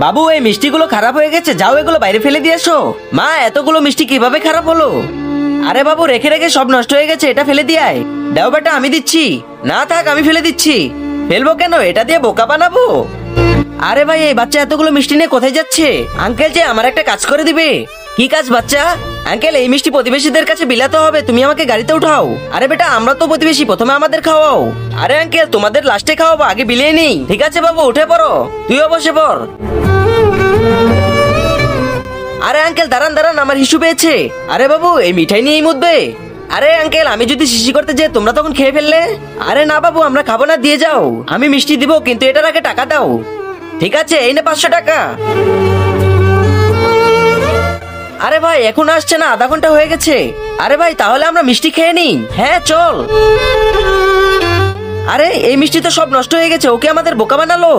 বাবু এই মিষ্টিগুলো খারাপ হয়ে গেছে, যাও এগুলো বাইরে ফেলে দিয়ে এসো। মা এতগুলো মিষ্টি কিভাবে খারাপ হলো? আরে বাবু রেখে রেখে সব নষ্ট হয়ে গেছে, এটা ফেলে দিয়ে আয়। দাও বেটা আমি দিচ্ছি। না থাক আমি ফেলে দিচ্ছি। ফেলবো কেন, এটা দিয়ে বোকা বানাবো? আরে ভাই এই বাচ্চা এতগুলো মিষ্টি নিয়ে কোথায় যাচ্ছে? আঙ্কেল যে আমার একটা কাজ করে দিবে। কি কাজ বাচ্চা? আঙ্কেল এই মিষ্টি প্রতিবেশীদের কাছে বিলাতে হবে, তুমি আমাকে গাড়িতে উঠাও। আরে বেটা আমরা তো প্রতিবেশী, প্রথমে আমাদের খাওয়াও। আরে আঙ্কেল তোমাদের লাস্টে খাওয়াবো, আগে বিলিয়ে নেই। ঠিক আছে বাবু উঠে পড়ো, তুইও বসে পড়। আরে আঙ্কেল দাঁড়ান দাঁড়ান, আমার হিসু পেয়েছে। আরে বাবু এই মিঠাই নিয়েই মুতবে। আরে আঙ্কেল আমি যদি শিশি করতে যাই তোমরা তখন খেয়ে ফেললে। আরে না বাবু আমরা খাবো না, দিয়ে যাও। আমি মিষ্টি দিব কিন্তু এটার আগে টাকা দাও। ঠিক আছে এই নে 500 টাকা। আরে ভাই এখন আসছে না, আধা ঘন্টা হয়ে গেছে। আরে ভাই তাহলে আমরা মিষ্টি খেয়ে নিই। হ্যাঁ চল। আরে এই মিষ্টি তো সব নষ্ট হয়ে গেছে, ওকে আমাদের বোকা বানালো।